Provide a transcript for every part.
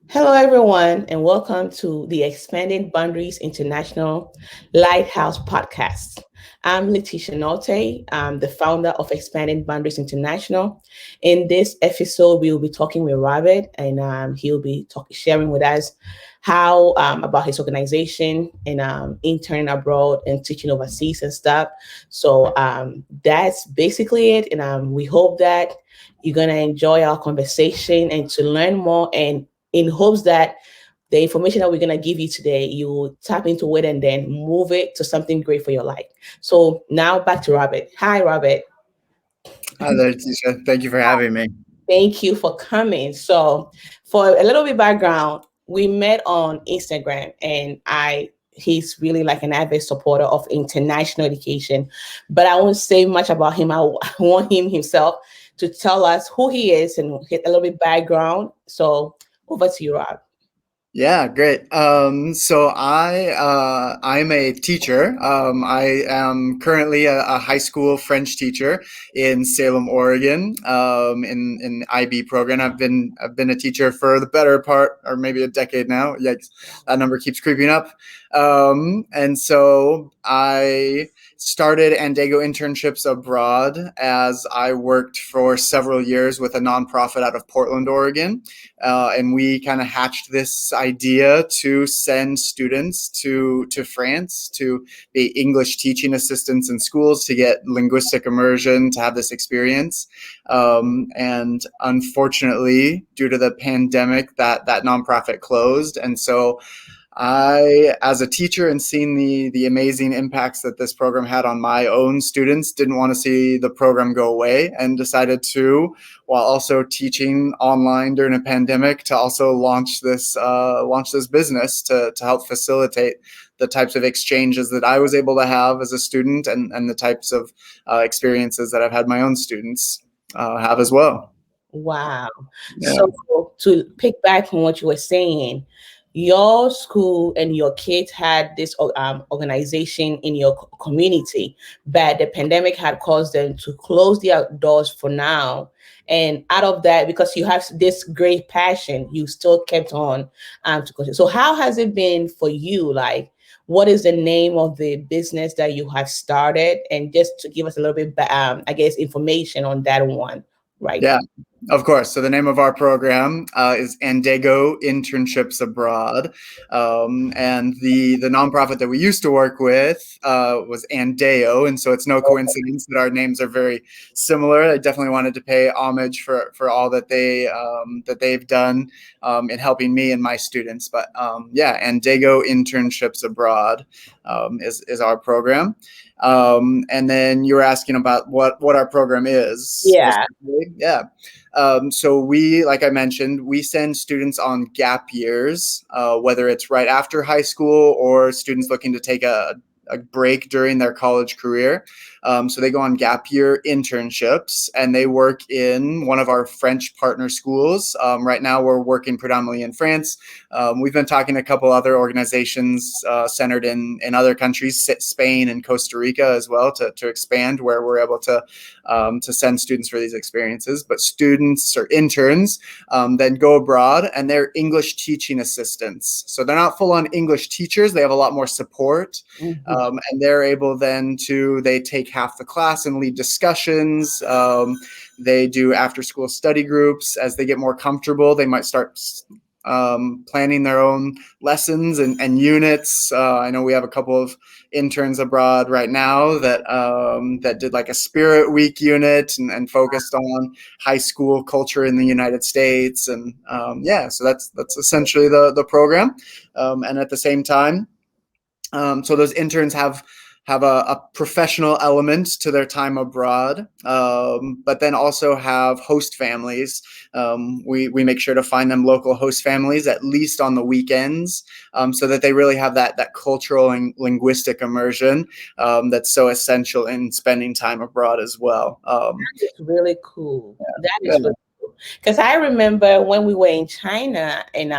Hello, everyone, and welcome to the Expanding Boundaries International Lighthouse Podcast. I'm Letitia Nolte. I'm the founder of Expanding Boundaries International. In this episode, we will be talking with Robert, and he'll be sharing with us how about his organization and interning abroad and teaching overseas and stuff. So that's basically it, and we hope that you're gonna enjoy our conversation and to learn more and in hopes that the information that we're going to give you today, you will tap into it and then move it to something great for your life. So now back to Robert. Hi, Robert. Hi there, Tisha. Thank you for having me. Thank you for coming. So for a little bit background, we met on Instagram and he's really like an avid supporter of international education, but I won't say much about him. I want him himself to tell us who he is and get a little bit background. So over to you, Rob. Yeah, great. I'm a teacher. I am currently a high school French teacher in Salem, Oregon, in IB program. I've been a teacher for the better part, or maybe a decade now. Yikes, that number keeps creeping up. And so I started Andego Internships abroad as I worked for several years with a nonprofit out of Portland, Oregon. And we kind of hatched this idea to send students to France to be English teaching assistants in schools to get linguistic immersion, to have this experience. And unfortunately, due to the pandemic, that nonprofit closed. And so I, as a teacher and seeing the amazing impacts that this program had on my own students, didn't want to see the program go away and decided to, while also teaching online during a pandemic, to also launch this business to help facilitate the types of exchanges that I was able to have as a student and the types of experiences that I've had my own students have as well. Wow. Yeah. So to pick back from what you were saying, your school and your kids had this organization in your community, but the pandemic had caused them to close their doors for now. And out of that, because you have this great passion, you still kept on to continue. So how has it been for you? Like, what is the name of the business that you have started? And just to give us a little bit, I guess, information on that one right now. Yeah, of course. So the name of our program is Andego Internships Abroad, and the nonprofit that we used to work with was Andeo, and so it's no coincidence that our names are very similar. I definitely wanted to pay homage for all that they've done in helping me and my students. But yeah, Andego Internships Abroad is our program. And then you were asking about what our program is Yeah. specifically. Yeah. So we, like I mentioned, we send students on gap years, whether it's right after high school or students looking to take a break during their college career. So they go on gap year internships and they work in one of our French partner schools. Right now, we're working predominantly in France. We've been talking to a couple other organizations centered in other countries, Spain and Costa Rica as well, to expand where we're able to send students for these experiences. But students or interns then go abroad and they're English teaching assistants. So they're not full on English teachers. They have a lot more support. Mhm. And they're able then they take half the class and lead discussions. They do after school study groups. As they get more comfortable, they might start planning their own lessons and units. I know we have a couple of interns abroad right now that did like a Spirit Week unit and focused on high school culture in the United States. And yeah, so that's essentially the program. And at the same time, so those interns have a professional element to their time abroad, but then also have host families. We make sure to find them local host families, at least on the weekends, so that they really have that cultural and linguistic immersion that's so essential in spending time abroad as well. It's really cool. That Yeah. is really cool. Because I remember when we were in China and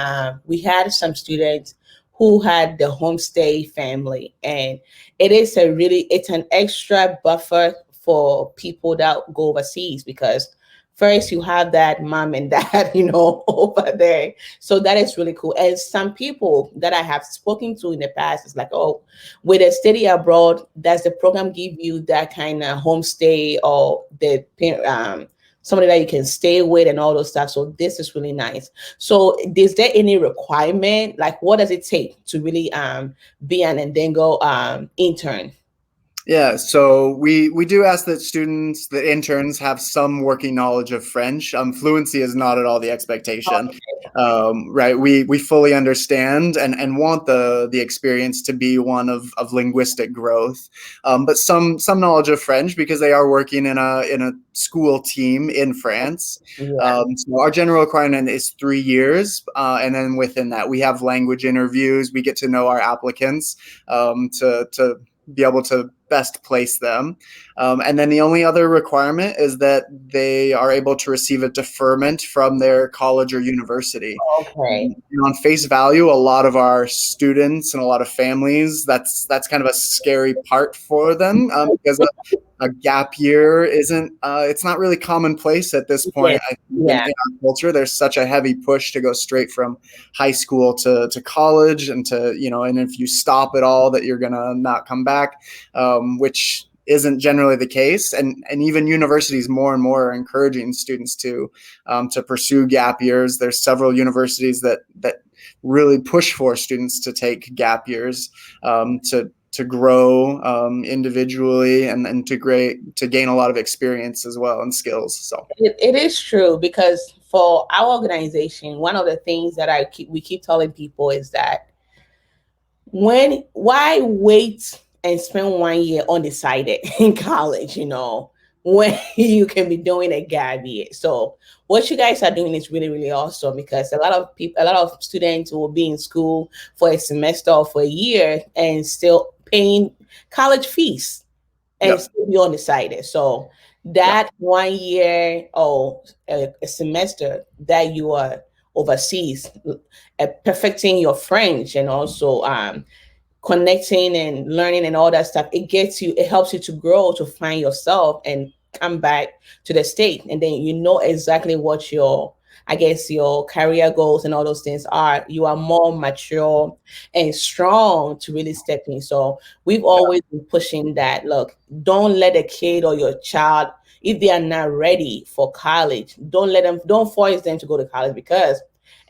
we had some students who had the homestay family, and it's an extra buffer for people that go overseas because first you have that mom and dad, over there. So that is really cool. And some people that I have spoken to in the past is like, oh, with a study abroad, does the program give you that kind of homestay or somebody that you can stay with and all those stuff? So this is really nice. So is there any requirement? Like, what does it take to really be an Andego intern? Yeah, so we do ask that students, the interns, have some working knowledge of French. Fluency is not at all the expectation, right? We fully understand and want the experience to be one of linguistic growth, but some knowledge of French because they are working in a school team in France. Yeah. So our general requirement is 3 years, and then within that we have language interviews. We get to know our applicants to be able to best place them. And then the only other requirement is that they are able to receive a deferment from their college or university. Okay. On face value, a lot of our students and a lot of families, that's kind of a scary part for them, because a gap year isn't it's not really commonplace at this Yeah. point. I think in Yeah. our culture there's such a heavy push to go straight from high school to college, and and if you stop at all that you're gonna not come back, which isn't generally the case, and even universities more and more are encouraging students to pursue gap years. There's several universities that really push for students to take gap years, to grow individually, and to gain a lot of experience as well and skills. So It is true because for our organization, one of the things that we keep telling people is that why wait and spend 1 year undecided in college, when you can be doing a gap year. So what you guys are doing is really, really awesome because a lot of students will be in school for a semester or for a year and still paying college fees and yep, still be undecided. So yep, that 1 year or a semester that you are overseas, perfecting your French and also connecting and learning and all that stuff, it helps you to grow, to find yourself and come back to the state. And then you know exactly what I guess your career goals and all those things are. You are more mature and strong to really step in. So we've always been pushing that. Look, don't let a kid or your child, if they are not ready for college, don't force them to go to college because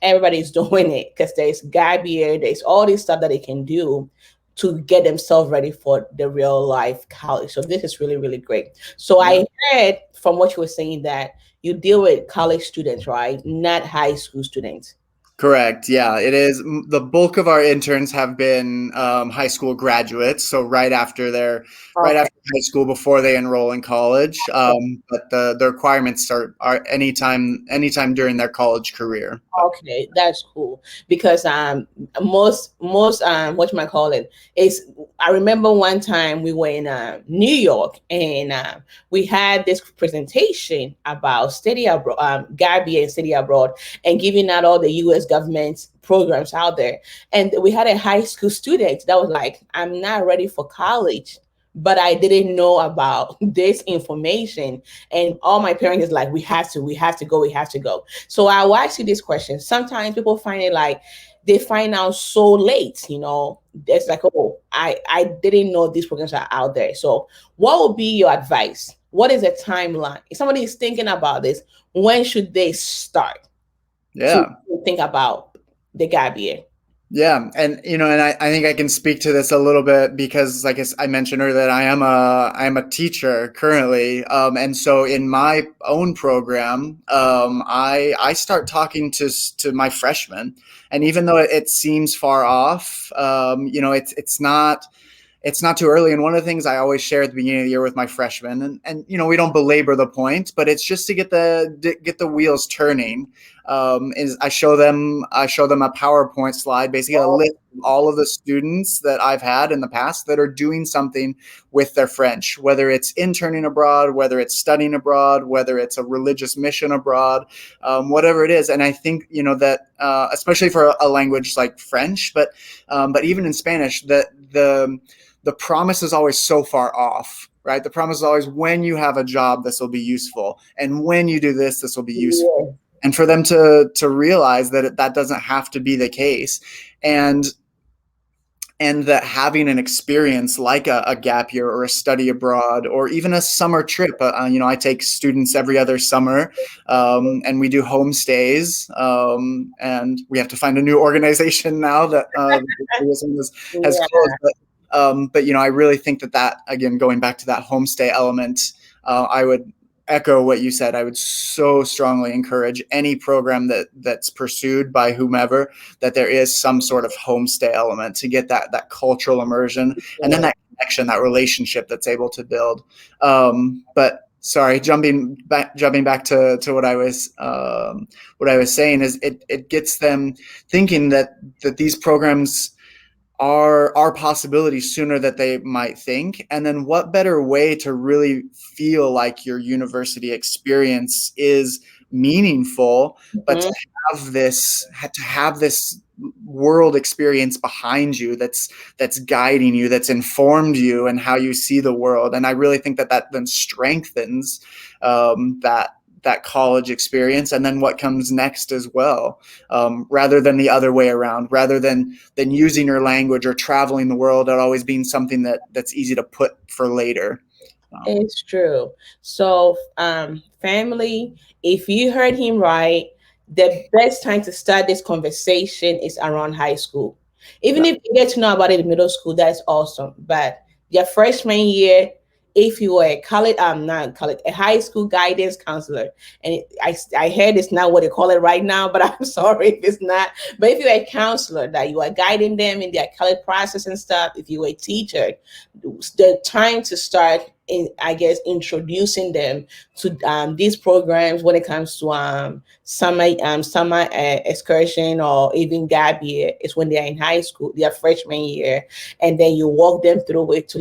everybody's doing it because there's gap year, there's all this stuff that they can do to get themselves ready for the real life college. So this is really, really great. So yeah. I heard from what you were saying that you deal with college students, right? Not high school students. Correct. Yeah, it is. The bulk of our interns have been high school graduates, so right Okay. after high school before they enroll in college. But the requirements are anytime during their college career. But Okay, that's cool because most what you might call it is I remember one time we were in New York and we had this presentation about study abroad, Gabby and study abroad, and giving out all the U.S. government programs out there. And we had a high school student that was like, "I'm not ready for college." But I didn't know about this information, and all my parents is like, we have to go, we have to go." So I will ask you this question. Sometimes people find it like they find out so late. It's like, oh, I didn't know these programs are out there. So what would be your advice? What is a timeline? If somebody is thinking about this, when should they start to yeah. think about the gap year? Yeah, and I think I can speak to this a little bit because, like I mentioned earlier, that I am a teacher currently, and so in my own program, I start talking to my freshmen, and even though it seems far off, it's not too early. And one of the things I always share at the beginning of the year with my freshmen, and we don't belabor the point, but it's just to get the wheels turning. Is I show them a PowerPoint slide, basically a list of all of the students that I've had in the past that are doing something with their French, whether it's interning abroad, whether it's studying abroad, whether it's a religious mission abroad, whatever it is. And I think that especially for a language like French, but even in Spanish, that the promise is always so far off, right? The promise is always, when you have a job, this will be useful, and when you do this, this will be useful. Yeah. And for them to realize that that doesn't have to be the case, and that having an experience like a gap year or a study abroad or even a summer trip, I take students every other summer, and we do homestays, and we have to find a new organization now that has closed. But I really think that again, going back to that homestay element, I would echo what you said. I would so strongly encourage any program that's pursued by whomever, that there is some sort of homestay element to get that cultural immersion, and then that connection, that relationship that's able to build. But sorry, jumping back to what I was saying is, it gets them thinking that these programs are possibilities sooner than they might think. And then what better way to really feel like your university experience is meaningful, but to have this world experience behind you that's guiding you, that's informed you and how you see the world. And I really think that then strengthens that college experience, and then what comes next as well, rather than the other way around, rather than using your language or traveling the world at always being something that's easy to put for later. It's true. So, family, if you heard him right, the best time to start this conversation is around high school. Even Yeah. if you get to know about it in middle school, that's awesome. But your freshman year, if you were a college, not college, a high school guidance counselor, and I heard it's not what they call it right now, but I'm sorry if it's not. But if you're a counselor, that you are guiding them in their college process and stuff, if you're a teacher, the time to start I guess introducing them to these programs when it comes to summer excursion or even gap year is when they are in high school, their freshman year, and then you walk them through it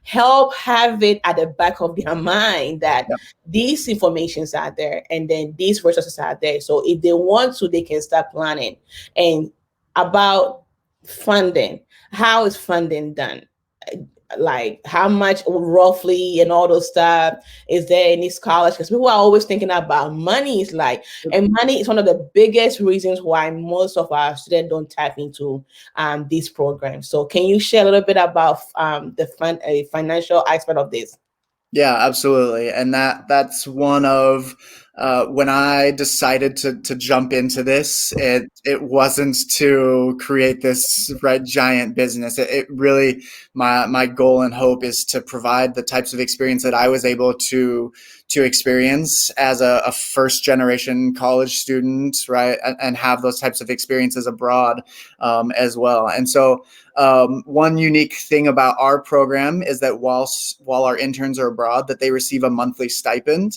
help have it at the back of their mind that Yeah. these informations are there and then these resources are there. So if they want to, they can start planning. And about funding, how is funding done? Like how much roughly and all those stuff, is there any scholarship? Because people are always thinking about money. Is like, and money is one of the biggest reasons why most of our students don't tap into these programs. So can you share a little bit about the financial aspect of this? Yeah, absolutely. And that's one of, when I decided to jump into this, it wasn't to create this giant business. It really, my goal and hope is to provide the types of experience that I was able to experience as a first generation college student, right, and have those types of experiences abroad, as well. And so, one unique thing about our program is that while our interns are abroad, that they receive a monthly stipend,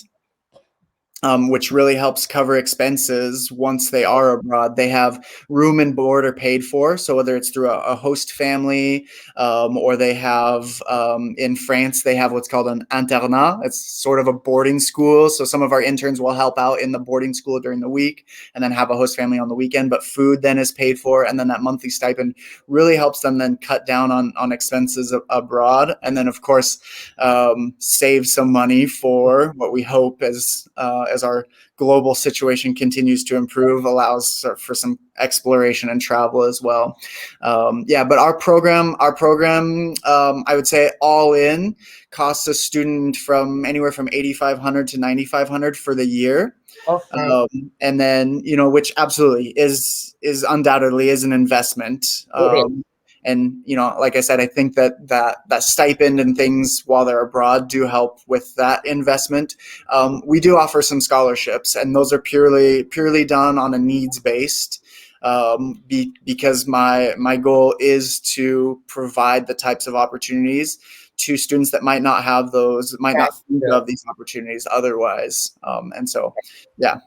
which really helps cover expenses once they are abroad. They have room and board are paid for. So whether it's through a host family, or they have, in France, they have what's called an internat. It's sort of a boarding school. So some of our interns will help out in the boarding school during the week and then have a host family on the weekend, but food then is paid for. And then that monthly stipend really helps them then cut down on expenses abroad. And then of course, save some money for what we hope as our global situation continues to improve, allows for some exploration and travel as well. But our program, I would say all in costs a student from anywhere from $8,500 to $9,500 for the year. Okay. And then, which absolutely is undoubtedly is an investment. It And like I said, I think that stipend and things while they're abroad do help with that investment. We do offer some scholarships, and those are purely done on a needs based. Because my goal is to provide the types of opportunities to students that might not have those, might not think true. of these opportunities otherwise. And so, yeah.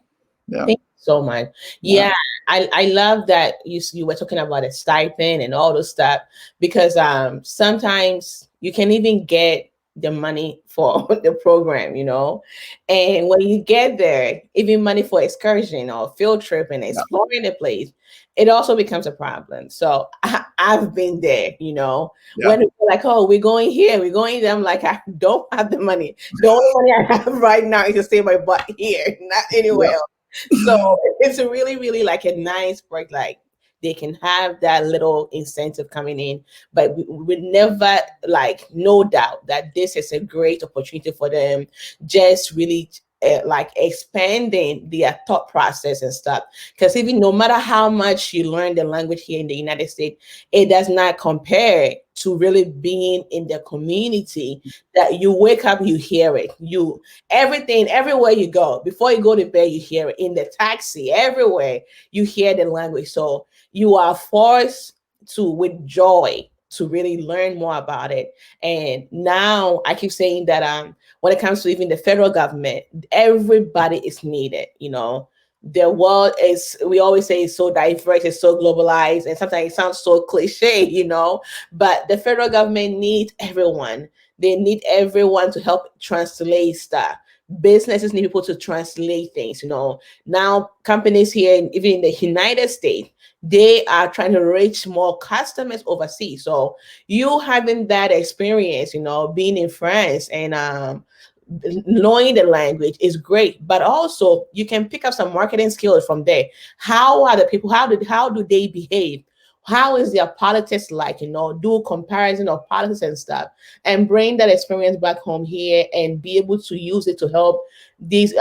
Thank you so much. Yeah. Yeah, I love that you were talking about a stipend and all those stuff, because sometimes you can even get the money for the program, you know. And when you get there, even money for excursion or field trip and Yeah. exploring the place, it also becomes a problem. So I've been there, you know, when Yeah. people are like, oh, we're going here, we're going there. I'm like, I don't have the money. The only money I have right now is to save my butt here, not anywhere Yep. else. So it's a really, really like a nice break. Like they can have that little incentive coming in, but we never like no doubt that this is a great opportunity for them. Just really like expanding their thought process and stuff. Because even no matter how much you learn the language here in the United States, it does not compare to really being in the community that you wake up, you hear it. You everything, everywhere you go, before you go to bed, you hear it in the taxi, everywhere you hear the language. So you are forced to with joy to really learn more about it. And now I keep saying that when it comes to even the federal government, everybody is needed, you know. The world is, we always say, it's so diverse, it's so globalized, and sometimes it sounds so cliche, you know, but the federal government needs everyone. They need everyone to help translate stuff. Businesses need people to translate things, you know. Now companies here, even in the United States, they are trying to reach more customers overseas. So you having that experience, you know, being in France and knowing the language is great, but also you can pick up some marketing skills from there. How are the people, how do they behave, how is their politics like, you know, do comparison of politics and stuff, and bring that experience back home here and be able to use it to help these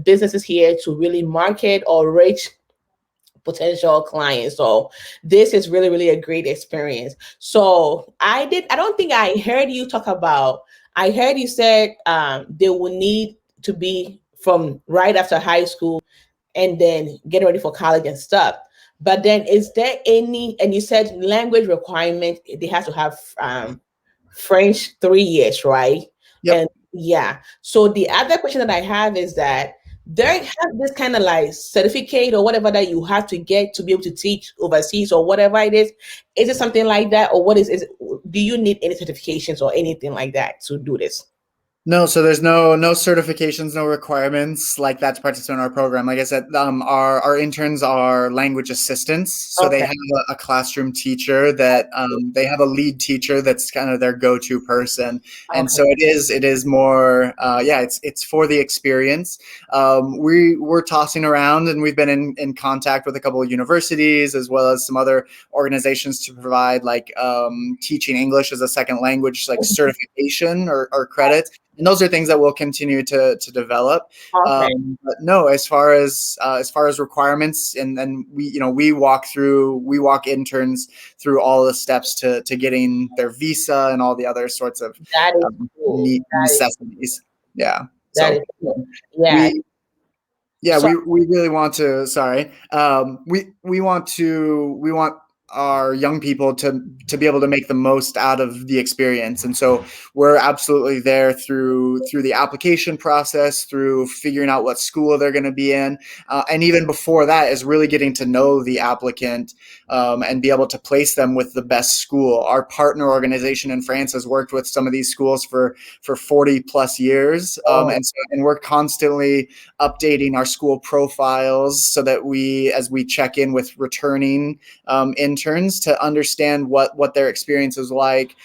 businesses here to really market or reach potential clients. So this is really, really a great experience. So I don't think I heard you talk about, I heard you said they will need to be from right after high school and then getting ready for college and stuff. But then is there any, and you said language requirement, they have to have French 3 years, right? Yep. And yeah. So the other question that I have is that they have this kind of like certificate or whatever that you have to get to be able to teach overseas or whatever it is. Is it something like that, or what is it? Do you need any certifications or anything like that to do this? No, so there's no certifications, no requirements like that to participate in our program. Like I said, our interns are language assistants, so they Okay. have a classroom teacher that they have a lead teacher that's kind of their go-to person, and Okay. so it is more yeah, it's for the experience. We're tossing around, and we've been in contact with a couple of universities as well as some other organizations to provide like teaching English as a second language, like certification or credit. And those are things that we'll continue to develop. Okay. But no, as far as requirements, and we walk interns through all the steps to getting their visa and all the other sorts of That is cool. That is necessities. Yeah. that is So cool. Yeah. we yeah, So we really want to. Sorry, we want our young people to be able to make the most out of the experience, and so we're absolutely there through the application process, through figuring out what school they're going to be in, and even before that is really getting to know the applicant and be able to place them with the best school. Our partner organization in France has worked with some of these schools for 40 plus years, oh, and we're constantly updating our school profiles so that as we check in with returning interns to understand what their experience is like,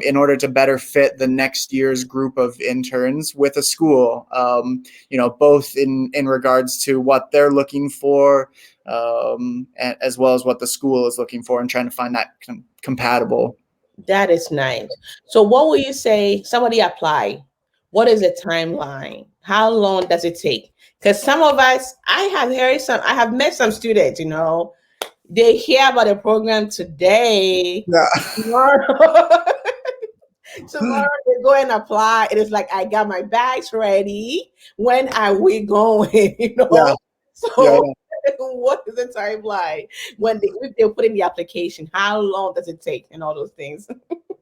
in order to better fit the next year's group of interns with a school, both in regards to what they're looking for, as well as what the school is looking for, and trying to find that compatible. that is nice. So what will you say somebody apply? What is the timeline? How long does it take? Because some of us, I have met some students, you know, they hear about the program today. Yeah, Tomorrow, tomorrow they go and apply. It is like I got my bags ready. When are we going? You yeah, know? yeah, So what is the timeline when if they put in the application? How long does it take and all those things?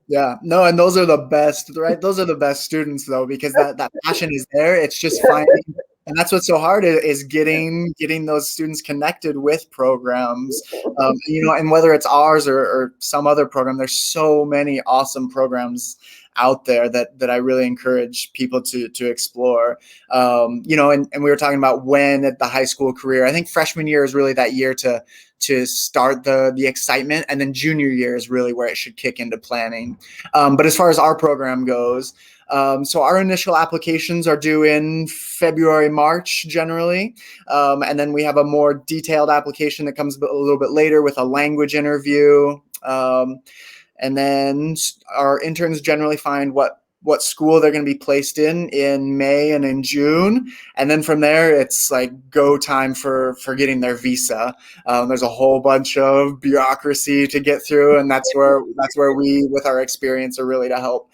yeah. No, and those are the best, right? Those are the best students though, because that passion is there. It's just finding, and that's what's so hard is getting those students connected with programs, and whether it's ours or some other program. There's so many awesome programs out there that I really encourage people to explore. And we were talking about when at the high school career. I think freshman year is really that year to start the excitement, and then junior year is really where it should kick into planning. But as far as our program goes, so our initial applications are due in February, March generally. And then we have a more detailed application that comes a little bit later with a language interview. And then our interns generally find what school they're going to be placed in May and in June. And then from there, it's like go time for getting their visa. There's a whole bunch of bureaucracy to get through. And that's where we, with our experience, are really to help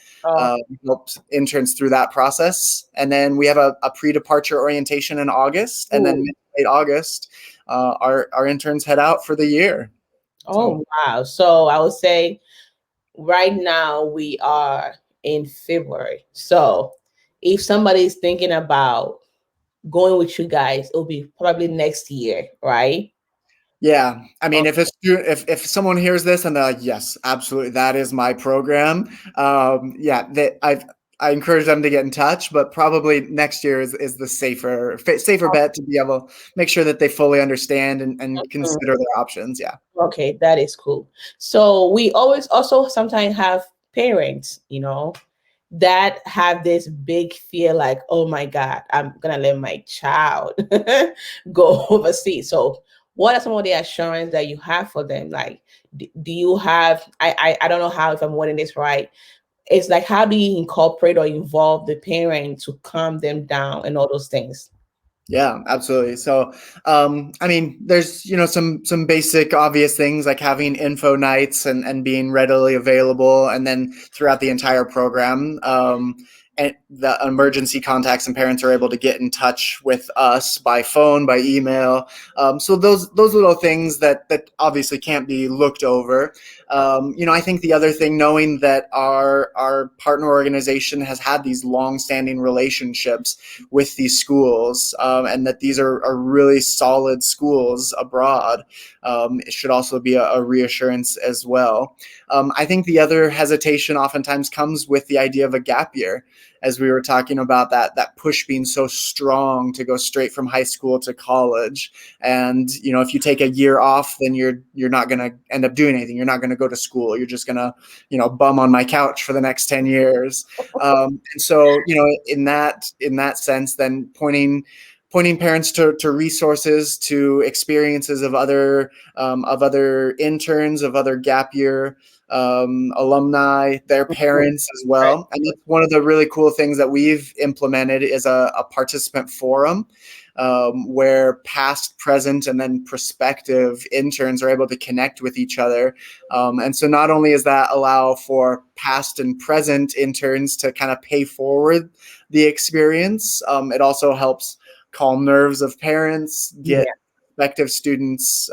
help interns through that process. And then we have a pre-departure orientation in August. And then late August, our interns head out for the year. Oh, wow. So I would say right now we are in February. So if somebody's thinking about going with you guys, it'll be probably next year, right? Yeah, I mean, if someone hears this and they're like, yes, absolutely, that is my program. I encourage them to get in touch, but probably next year is the safer bet to be able to make sure that they fully understand and consider their options. Yeah. Okay, that is cool. So we always also sometimes have parents, that have this big fear like, oh my God, I'm going to let my child go overseas. So what are some of the assurance that you have for them? Like, do you have, I don't know how, if I'm wording this right. It's like, how do you incorporate or involve the parent to calm them down and all those things? Yeah, absolutely. So, I mean, there's, some basic obvious things like having info nights and being readily available. And then throughout the entire program, and the emergency contacts and parents are able to get in touch with us by phone, by email. So those little things that obviously can't be looked over. I think the other thing, knowing that our partner organization has had these long-standing relationships with these schools, and that these are really solid schools abroad, it should also be a reassurance as well. I think the other hesitation oftentimes comes with the idea of a gap year, as we were talking about that push being so strong to go straight from high school to college. And, if you take a year off, then you're not going to end up doing anything. You're not going to go to school. You're just going to, bum on my couch for the next 10 years. And so, in that sense, then pointing parents to resources, to experiences of other interns, of other gap year alumni, their parents as well. And that's one of the really cool things that we've implemented is a participant forum, where past, present, and then prospective interns are able to connect with each other. And so not only does that allow for past and present interns to kind of pay forward the experience, it also helps calm nerves of parents, get prospective students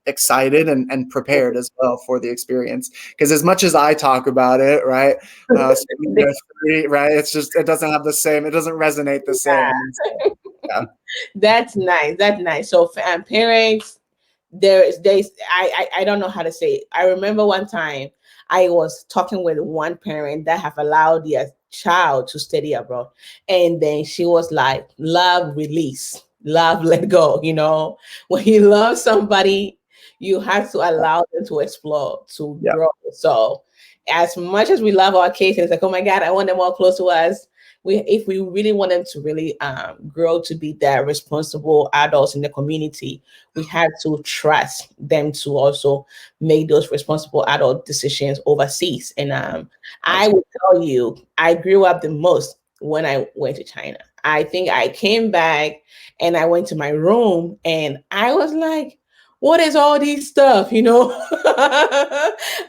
excited and prepared as well for the experience. Because as much as I talk about it, right, right, it's just, it doesn't have the same, it doesn't resonate the same. So, yeah. That's nice. That's nice. So parents, I don't know how to say it. I remember one time I was talking with one parent that have allowed their child to study abroad, and then she was like, love release, love let go. When you love somebody, you have to allow them to explore, to grow. So as much as we love our kids, it's like, oh my God, I want them all close to us. If we really want them to really grow to be that responsible adults in the community, we have to trust them to also make those responsible adult decisions overseas. And I will tell you, I grew up the most when I went to China. I think I came back and I went to my room and I was like, what is all this stuff?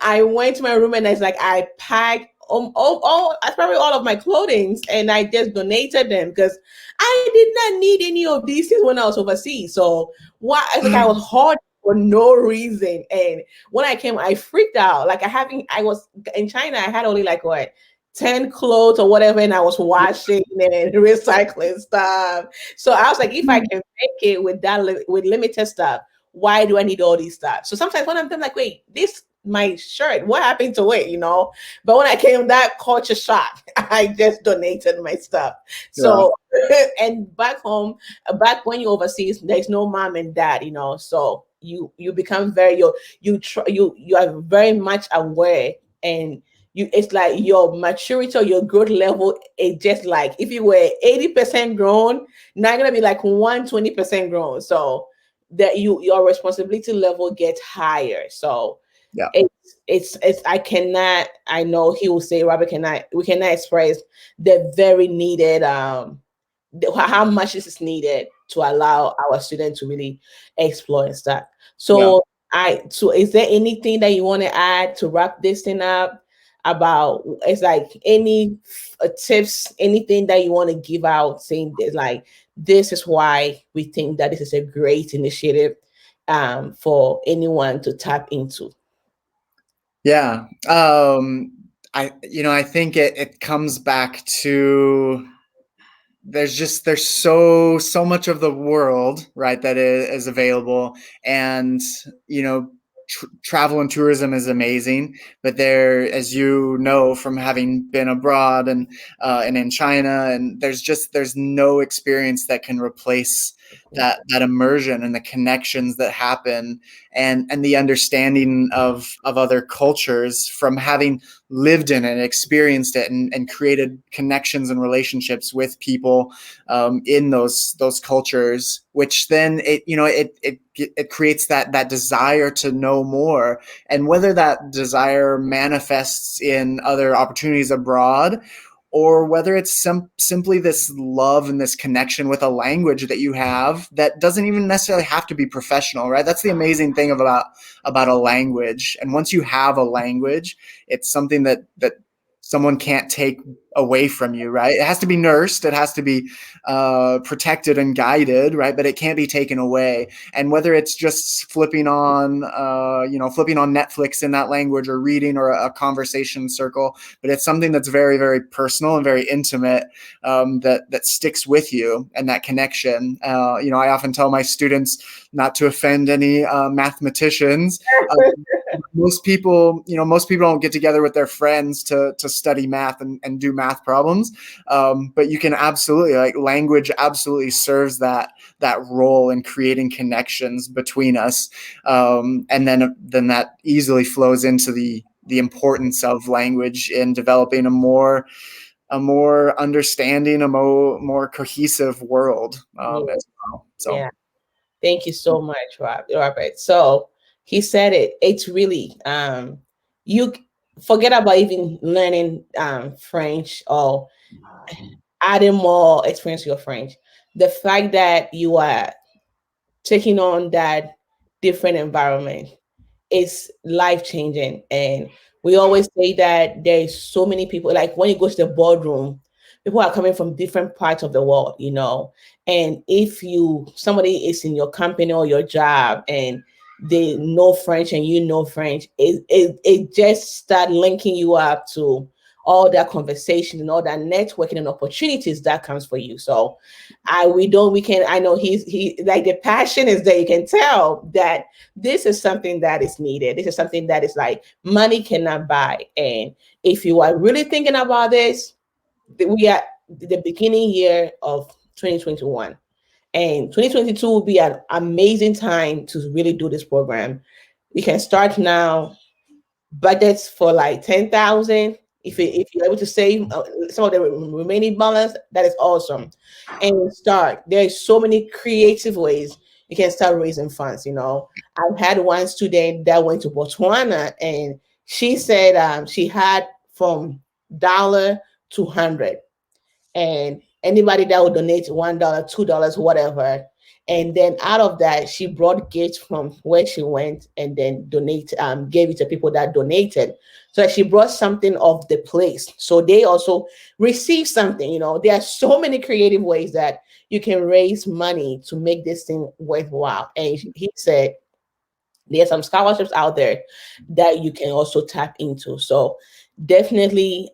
I went to my room and it's like I packed probably all of my clothing, and I just donated them because I did not need any of these things when I was overseas. So why? Like I was hard for no reason, and when I came, I freaked out. Like I was in China. I had only like what 10 clothes or whatever, and I was washing and recycling stuff. So I was like, if I can make it with with limited stuff, why do I need all these stuff? So sometimes when I'm like, wait, this my shirt? What happened to it? But when I came, that culture shock, I just donated my stuff. Yeah. So, and back home, back when you overseas, there's no mom and dad, so you become very, you are very much aware, and it's like your maturity or your growth level is just like if you were 80% grown, now you're gonna be like 120% grown. So that your responsibility level gets higher. So Yeah. it's I know he will say, Robert, we cannot express the very needed how much this is needed to allow our students to really explore and stuff. Yeah. So is there anything that you want to add to wrap this thing up about, it's like any tips, anything that you want to give out, saying this, like, this is why we think that this is a great initiative for anyone to tap into. Yeah. I think it comes back to there's so much of the world, right, that is available. And travel and tourism is amazing, but there, as you know from having been abroad and in China, and there's no experience that can replace that immersion and the connections that happen, and the understanding of other cultures from having lived in it, experienced it, and created connections and relationships with people in those cultures, which then it creates that desire to know more. And whether that desire manifests in other opportunities abroad, or whether it's simply this love and this connection with a language that you have that doesn't even necessarily have to be professional, right? That's the amazing thing about a language. And once you have a language, it's something that someone can't take away from you, right? It has to be nursed, it has to be protected and guided, right? But it can't be taken away. And whether it's just flipping on Netflix in that language, or reading, or a conversation circle, but it's something that's very, very personal and very intimate, that sticks with you, and that connection. I often tell my students, not to offend any mathematicians, uh, most people don't get together with their friends to study math and do math problems. But you can absolutely, like, language absolutely serves that role in creating connections between us. And then that easily flows into the importance of language in developing a more understanding, a more cohesive world, Yeah. as well. So Yeah. Thank you so much, Robert. So he said it. It's really you forget about even learning French or adding more experience to your French. The fact that you are taking on that different environment is life changing. And we always say that there's so many people, like when you go to the boardroom, people are coming from different parts of the world. And if somebody is in your company or your job and they know French and you know French, it just start linking you up to all that conversation and all that networking and opportunities that comes for you. So I know he like the passion is there. You can tell that this is something that is needed. This is something that is like money cannot buy. And if you are really thinking about this, we are the beginning year of 2021. And 2022 will be an amazing time to really do this program. You can start now, budgets for like 10,000. If you're able to save some of the remaining balance, that is awesome. And start. There's so many creative ways you can start raising funds. I've had one student that went to Botswana, and she said she had from dollar to 100, and anybody that would donate $1, $2, whatever. And then out of that, she brought gifts from where she went, and then gave it to people that donated. So she brought something of the place, so they also receive something. There are so many creative ways that you can raise money to make this thing worthwhile. And he said there's some scholarships out there that you can also tap into. So definitely,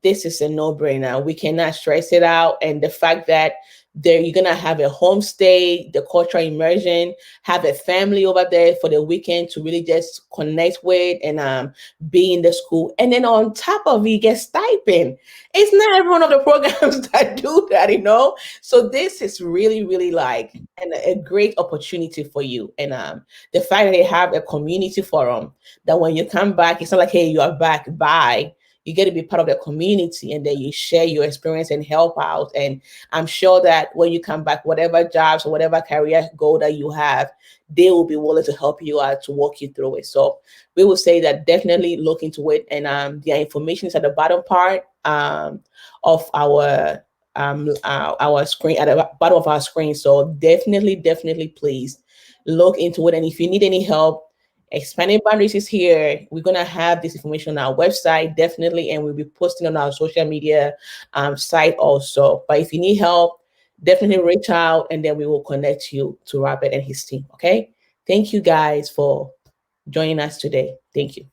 this is a no-brainer. We cannot stress it out. And the fact that There, you're gonna have a homestay, the cultural immersion, have a family over there for the weekend to really just connect with and be in the school. And then on top of it, you get stipend. It's not every one of the programs that do that, you know. So this is really, really like a great opportunity for you. And the fact that they have a community forum that when you come back, it's not like, hey, you are back, bye. You get to be part of the community and then you share your experience and help out. And I'm sure that when you come back, whatever jobs or whatever career goal that you have, they will be willing to help you out to walk you through it. So we will say that definitely look into it. And the information is at the bottom part of our screen, at the bottom of our screen. So definitely please look into it. And if you need any help, Expanding Boundaries is here. We're gonna have this information on our website, definitely, and we'll be posting on our social media site also. But if you need help, definitely reach out and then we will connect you to Robert and his team. Okay. Thank you guys for joining us today. Thank you.